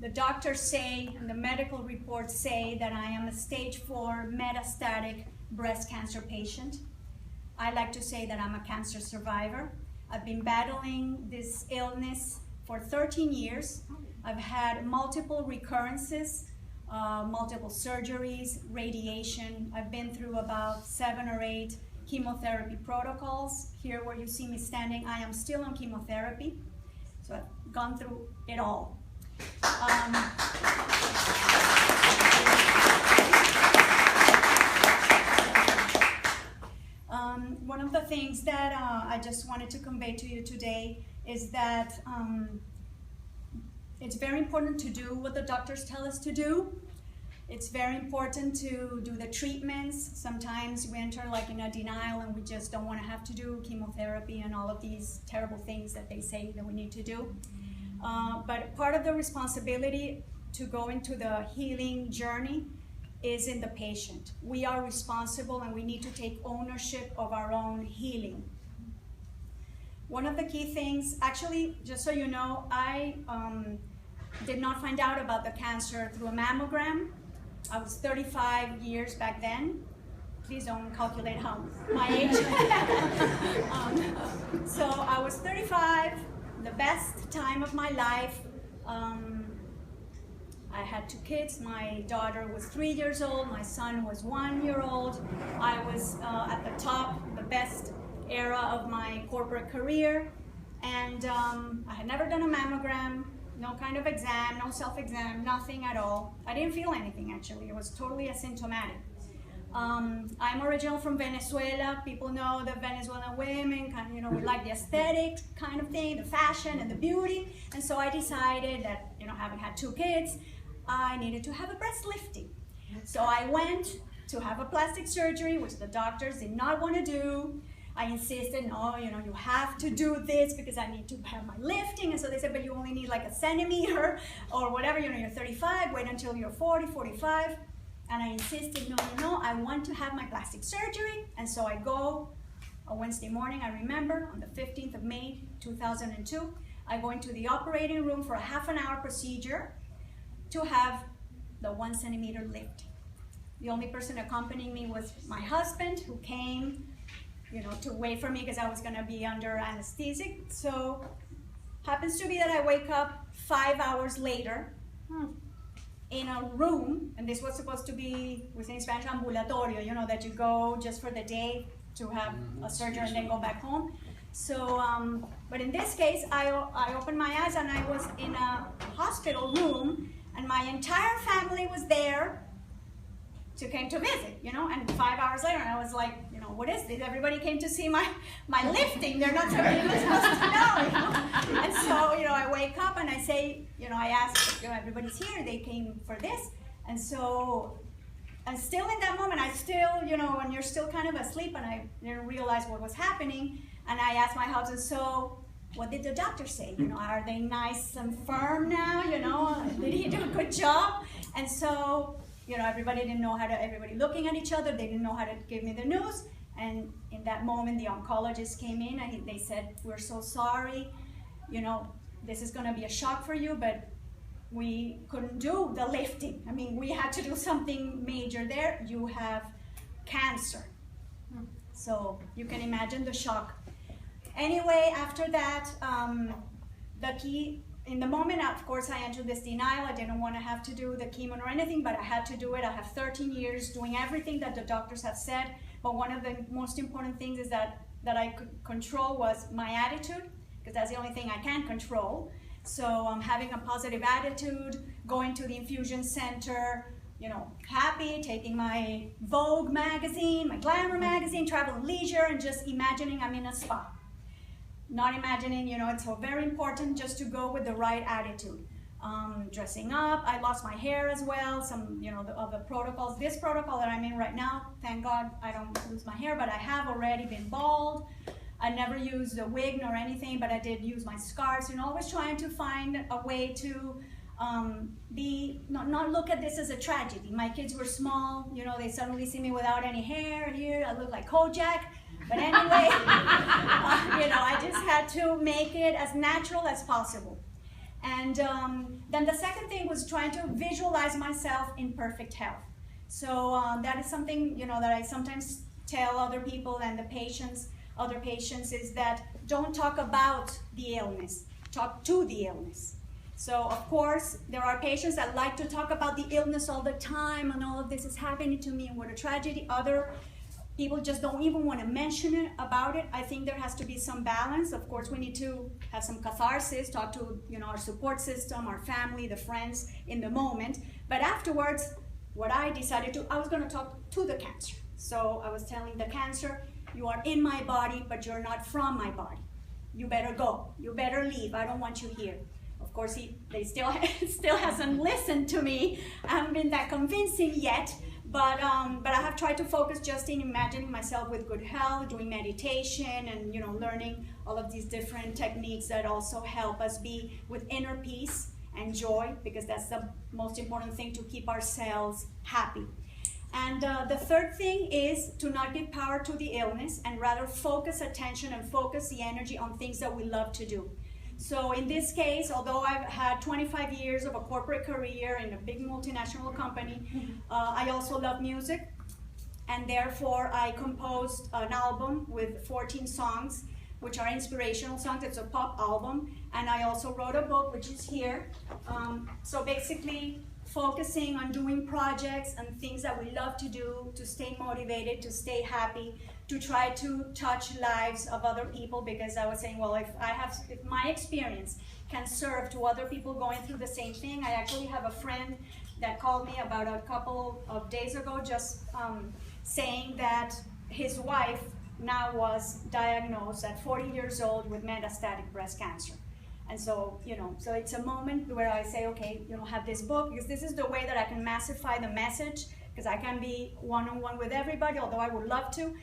The doctors say, and the medical reports say, that I am a stage 4 metastatic breast cancer patient. I like to say that I'm a cancer survivor. I've been battling this illness for 13 years. I've had multiple recurrences, multiple surgeries, radiation. I've been through about 7 or 8 chemotherapy protocols. Here where you see me standing, I am still on chemotherapy. So I've gone through it all. One of the things that I just wanted to convey to you today is that it's very important to do what the doctors tell us to do. It's very important to do the treatments. Sometimes we enter like in a denial and we just don't want to have to do chemotherapy and all of these terrible things that they say that we need to do. But part of the responsibility to go into the healing journey is in the patient. We are responsible and we need to take ownership of our own healing. One of the key things, actually, just so you know, I did not find out about the cancer through a mammogram. I was 35 years back then. Please don't calculate how my age. So I was 35, the best time of my life. I had 2 kids. My daughter was 3 years old. My son was 1 year old. I was at the top, the best era of my corporate career. And I had never done a mammogram, no kind of exam, no self-exam, nothing at all. I didn't feel anything, actually. It was totally asymptomatic. I'm original from Venezuela. People know that Venezuelan women kind of, you know, we like the aesthetic kind of thing, the fashion and the beauty. And so I decided that, you know, having had 2 kids, I needed to have a breast lifting. So I went to have a plastic surgery, which the doctors did not want to do. I insisted, no, you know, you have to do this because I need to have my lifting. And so they said, but you only need like a centimeter or whatever, you know, you're 35, wait until you're 40, 45. And I insisted, no, I want to have my plastic surgery. And so I go a Wednesday morning, I remember, on the 15th of May, 2002, I go into the operating room for a half-an-hour procedure to have the 1 centimeter lift. The only person accompanying me was my husband, who came, you know, to wait for me because I was gonna be under anesthetic. So happens to be that I wake up 5 hours later in a room, and this was supposed to be, we say in Spanish, ambulatorio, you know, that you go just for the day to have a surgery and then go back home. So, but in this case, I opened my eyes and I was in a hospital room and my entire family was there came to visit, you know, and 5 hours later, I was like, you know, what is this? Everybody came to see my lifting. They're not supposed to know, you know? And so, you know, I wake up and I say, you know, I ask, you know, everybody's here. They came for this. And so, and still in that moment, I still, you know, when you're still kind of asleep and I didn't realize what was happening. And I asked my husband, so what did the doctor say? You know, are they nice and firm now? You know, did he do a good job? And so, you know, everybody didn't know how to, everybody looking at each other, they didn't know how to give me the news. And in that moment, the oncologist came in and they said, we're so sorry, you know, this is gonna be a shock for you, but we couldn't do the lifting. I mean, we had to do something major there. You have cancer. So you can imagine the shock. Anyway, after that, the key, in the moment, of course, I entered this denial. I didn't want to have to do the chemo or anything, but I had to do it. I have 13 years doing everything that the doctors have said. But one of the most important things is that I could control was my attitude, because that's the only thing I can control. So I'm having a positive attitude, going to the infusion center, you know, happy, taking my Vogue magazine, my Glamour magazine, Travel and Leisure, and just imagining I'm in a spa. Not imagining, you know, it's so very important just to go with the right attitude. Dressing up, I lost my hair as well, some, you know, of the protocols. This protocol that I'm in right now, thank God I don't lose my hair, but I have already been bald. I never used a wig nor anything, but I did use my scarves, you know, always trying to find a way to not look at this as a tragedy. My kids were small, you know, they suddenly see me without any hair here, I look like Kojak. But anyway, you know, I just had to make it as natural as possible. And Then the second thing was trying to visualize myself in perfect health. So that is something, that I sometimes tell other people and other patients, is that don't talk about the illness, talk to the illness. So of course, there are patients that like to talk about the illness all the time, and all of this is happening to me and what a tragedy. Other people just don't even want to mention it about it. I think there has to be some balance. Of course, we need to have some catharsis, talk to our support system, our family, the friends in the moment. But afterwards, what I decided I was going to talk to the cancer. So I was telling the cancer, you are in my body, but you're not from my body. You better go. You better leave. I don't want you here. Of course, they still hasn't listened to me. I haven't been that convincing yet. But I have tried to focus just in imagining myself with good health, doing meditation, and learning all of these different techniques that also help us be with inner peace and joy, because that's the most important thing, to keep ourselves happy. And the third thing is to not give power to the illness, and rather focus attention and focus the energy on things that we love to do. So in this case, although I've had 25 years of a corporate career in a big multinational company, I also love music, and therefore I composed an album with 14 songs, which are inspirational songs. It's a pop album, and I also wrote a book, which is here. So basically, focusing on doing projects and things that we love to do, to stay motivated, to stay happy, to try to touch lives of other people, because I was saying, well, if my experience can serve to other people going through the same thing. I actually have a friend that called me about a couple of days ago, just saying that his wife now was diagnosed at 40 years old with metastatic breast cancer. And so, so it's a moment where I say, okay, have this book, because this is the way that I can massify the message, because I can be one-on-one with everybody, although I would love to.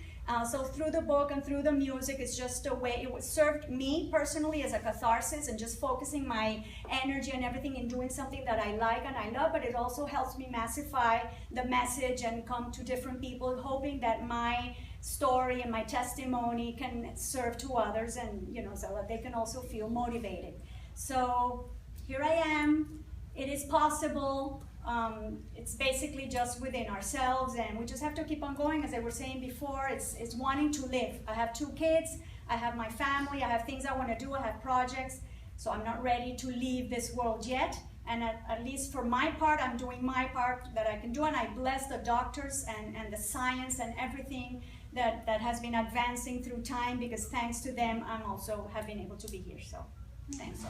So through the book and through the music, it's just a way, it served me personally as a catharsis, and just focusing my energy and everything in doing something that I like and I love, but it also helps me massify the message and come to different people, hoping that my story and my testimony can serve to others, and so that they can also feel motivated. So here I am. It is possible. It's basically just within ourselves, and we just have to keep on going. As I was saying before, it's wanting to live. I have 2 kids, I have my family, I have things I want to do, I have projects, so I'm not ready to leave this world yet. And at least for my part, I'm doing my part that I can do, and I bless the doctors and the science and everything that has been advancing through time, because thanks to them, I'm also have been able to be here. So thanks.